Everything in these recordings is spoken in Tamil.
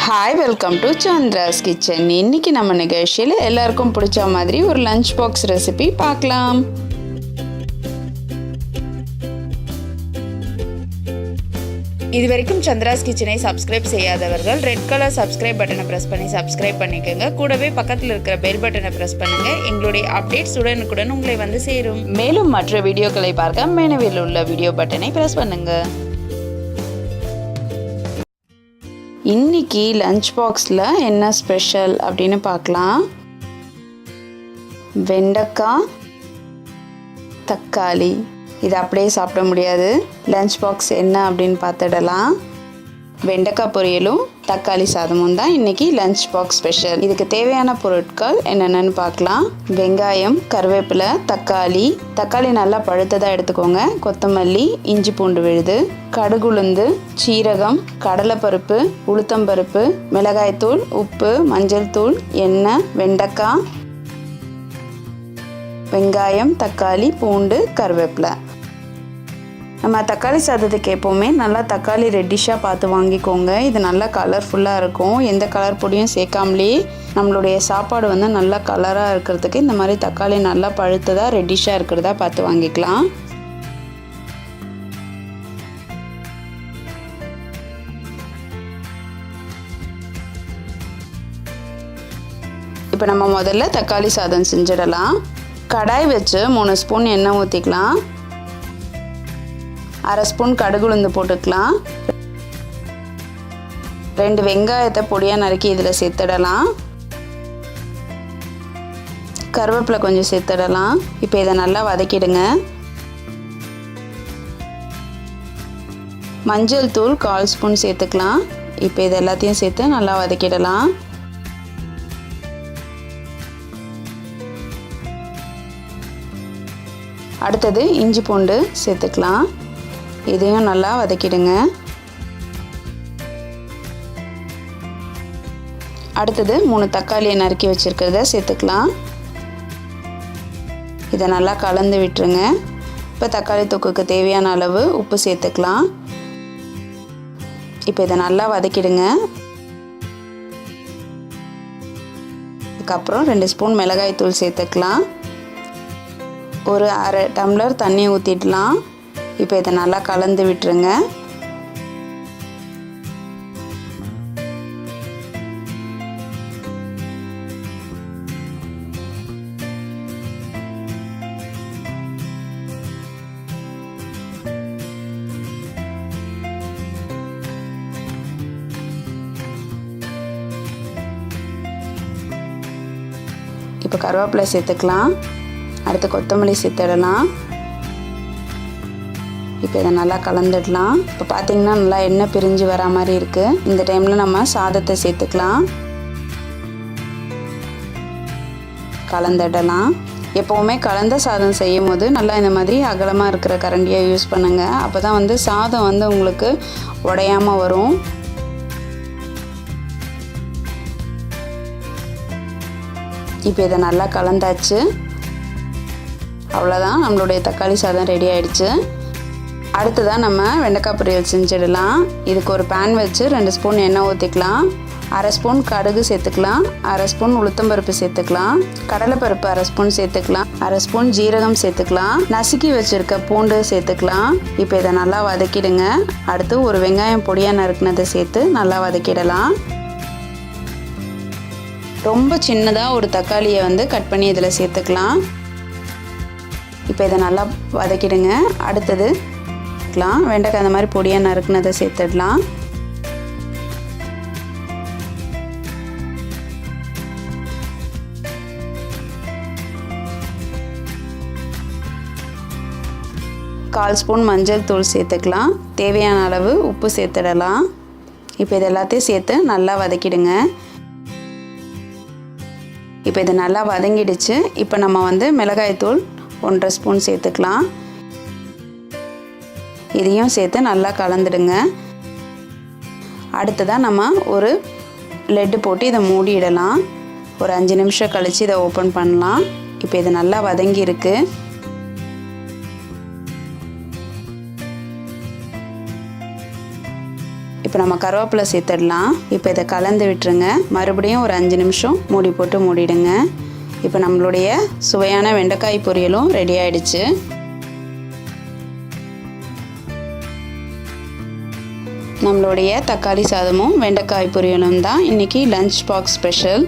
Hi, welcome to Chandra's kitchen. இன்னைக்கு நம்ம நிகழ்ச்சியில் எல்லாருக்கும் பிடிச்ச மாதிரி ஒரு லஞ்ச் பாக்ஸ் ரெசிபி பார்க்கலாம். இது வரைக்கும் சந்திராஸ் கிச்சனை சப்ஸ்கிரைப் செய்யாதவர்கள் ரெட் கலர் சப்ஸ்கிரைப் பட்டனை ப்ரெஸ் பண்ணி சப்ஸ்கிரைப் பண்ணிக்கோங்க. கூடவே பக்கத்தில் இருக்கிற பெல் பட்டனை ப்ரெஸ் பண்ணுங்க. எங்களுடைய அப்டேட்ஸ் உடனுக்குடன் உங்களை வந்து சேரும். மேலும் மற்ற வீடியோக்களை பார்க்க மெனுவில் உள்ள வீடியோ பட்டனை ப்ரெஸ் பண்ணுங்க. இன்னைக்கு லஞ்ச் பாக்ஸில் என்ன ஸ்பெஷல் அப்படின்னு பார்க்கலாம். வெண்டைக்காய், தக்காளி. இது அப்படியே சாப்பிட முடியாது. லஞ்ச் பாக்ஸ் என்ன அப்படின்னு பார்த்துடலாம். வெண்டைக்காய் பொரியலும் தக்காளி சாதமும் தான் இன்றைக்கி லஞ்ச் பாக்ஸ் ஸ்பெஷல். இதுக்கு தேவையான பொருட்கள் என்னென்னு பார்க்கலாம். வெங்காயம், கருவேப்பிலை, தக்காளி நல்லா பழுத்ததாக எடுத்துக்கோங்க. கொத்தமல்லி, இஞ்சி பூண்டு விழுது, கடுகுளுந்து, சீரகம், கடலைப்பருப்பு, உளுத்தம்பருப்பு, மிளகாய்த்தூள், உப்பு, மஞ்சள் தூள், எண்ணெய், வெண்டைக்காய், வெங்காயம், தக்காளி, பூண்டு, கருவேப்பிலை. நம்ம தக்காளி சாதத்துக்கு எப்போவுமே நல்லா தக்காளி ரெட்டிஷாக பார்த்து வாங்கிக்கோங்க. இது நல்லா கலர்ஃபுல்லாக இருக்கும். எந்த கலர் பொடியும் சேர்க்காமலே நம்மளுடைய சாப்பாடு வந்து நல்லா கலராக இருக்கிறதுக்கு இந்த மாதிரி தக்காளி நல்லா பழுத்ததாக ரெட்டிஷாக இருக்கிறதா பார்த்து வாங்கிக்கலாம். இப்போ நம்ம முதல்ல தக்காளி சாதம் செஞ்சிடலாம். கடாய் வச்சு 3 ஸ்பூன் எண்ணெய் ஊற்றிக்கலாம். 1/2 ஸ்பூன் கடுகுளுந்து போட்டுக்கலாம். 2 வெங்காயத்தை பொடியாக நறுக்கி இதில் சேர்த்துடலாம். கருவேப்பிலை கொஞ்சம் சேர்த்துடலாம். இப்போ இதை நல்லா வதக்கிடுங்க. மஞ்சள் தூள் 1/4 ஸ்பூன் சேர்த்துக்கலாம். இப்போ இது எல்லாத்தையும் சேர்த்து நல்லா வதக்கிடலாம். அடுத்தது இஞ்சி பூண்டு சேர்த்துக்கலாம். இதையும் நல்லா வதக்கிடுங்க. அடுத்தது 3 தக்காளியை நறுக்கி வச்சுருக்கிறத சேர்த்துக்கலாம். இதை நல்லா கலந்து விட்டுருங்க. இப்போ தக்காளி தொக்குக்கு தேவையான அளவு உப்பு சேர்த்துக்கலாம். இப்போ இதை நல்லா வதக்கிடுங்க. அதுக்கப்புறம் 2 ஸ்பூன் மிளகாய் தூள் சேர்த்துக்கலாம். ஒரு 1/2 டம்ளர் தண்ணி ஊற்றிடலாம். இப்போ இதை நல்லா கலந்து விட்டுருங்க. இப்போ கருவேப்பிலை சேர்த்துக்கலாம். அடுத்து கொத்தமல்லி சேர்த்துடலாம். இப்போ இதை நல்லா கலந்துடலாம். இப்போ பார்த்தீங்கன்னா நல்லா எண்ணெய் பிரிஞ்சு வர மாதிரி இருக்குது. இந்த டைமில் நம்ம சாதத்தை சேர்த்துக்கலாம். கலந்துடலாம். எப்போவுமே கலந்த சாதம் செய்யும் போது நல்லா இந்த மாதிரி அகலமாக இருக்கிற கரண்டியை யூஸ் பண்ணுங்கள். அப்போ தான் வந்து சாதம் வந்து உங்களுக்கு உடையாமல் வரும். இப்போ இதை நல்லா கலந்தாச்சு. அவ்வளோதான், நம்மளுடைய தக்காளி சாதம் ரெடி ஆகிடுச்சு. அடுத்ததாக நம்ம வெண்டைக்காய் பொரியல் செஞ்சிடலாம். இதுக்கு ஒரு பேன் வச்சு 2 ஸ்பூன் எண்ணெய் ஊற்றிக்கலாம். 1/2 ஸ்பூன் கடுகு சேர்த்துக்கலாம். 1/2 ஸ்பூன் உளுத்தம்பருப்பு சேர்த்துக்கலாம். கடலைப்பருப்பு 1/2 ஸ்பூன் சேர்த்துக்கலாம். 1/2 ஸ்பூன் ஜீரகம் சேர்த்துக்கலாம். நசுக்கி வச்சுருக்க பூண்டு சேர்த்துக்கலாம். இப்போ இதை நல்லா வதக்கிடுங்க. அடுத்து ஒரு வெங்காயம் பொடியாக நறுக்குனதை சேர்த்து நல்லா வதக்கிடலாம். ரொம்ப சின்னதாக ஒரு தக்காளியை வந்து கட் பண்ணி இதில் சேர்த்துக்கலாம். இப்போ இதை நல்லா வதக்கிடுங்க. அடுத்தது வெண்டைக்காய் அந்த மாதிரி பொடியாக நறுக்குனதை சேர்த்துடலாம். கால் ஸ்பூன் மஞ்சள் தூள் சேர்த்துக்கலாம். தேவையான அளவு உப்பு சேர்த்துடலாம். இப்போ இது எல்லாத்தையும் சேர்த்து நல்லா வதக்கிடுங்க. இப்போ இது நல்லா வதங்கிடுச்சு. இப்போ நம்ம வந்து மிளகாய்த்தூள் 1/2 ஸ்பூன் சேர்த்துக்கலாம். இதையும் சேர்த்து நல்லா கலந்துடுங்க. அடுத்ததாக நம்ம ஒரு லெட்டு போட்டு இதை மூடிடலாம். ஒரு 5 நிமிஷம் கழித்து இதை ஓப்பன் பண்ணலாம். இப்போ இது நல்லா வதங்கி இருக்குது. இப்போ நம்ம கருவேப்பிலை சேர்த்துடலாம். இப்போ இதை கலந்து விட்டுருங்க. மறுபடியும் ஒரு 5 நிமிஷம் மூடி போட்டு மூடிடுங்க. இப்போ நம்மளுடைய சுவையான வெண்டைக்காய் பொரியலும் ரெடி ஆயிடுச்சு. நம்மளுடைய தக்காளி சாதமும் வெண்டைக்காய் பொரியலும் தான் இன்றைக்கி லஞ்ச் பாக்ஸ் ஸ்பெஷல்.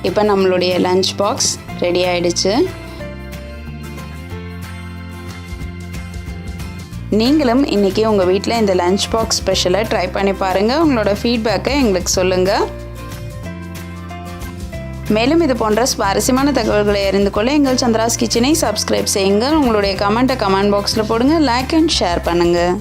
இப்போ நம்மளுடைய லஞ்ச் பாக்ஸ் ரெடி ஆயிடுச்சு. நீங்களும் இன்றைக்கி உங்கள் வீட்டில் இந்த லஞ்ச் பாக்ஸ் ஸ்பெஷலை ட்ரை பண்ணி பாருங்கள். உங்களோட ஃபீட்பேக்கை எங்களுக்கு சொல்லுங்கள். மேலும் இது போன்ற சுவாரஸ்யமான தகவல்களை அறிந்து கொள்ள எங்கள் சந்திராஸ் கிச்சனை சப்ஸ்கிரைப் செய்யுங்கள். உங்களுடைய கமெண்ட் பாக்ஸில் போடுங்க. லைக் அண்ட் ஷேர் பண்ணுங்கள்.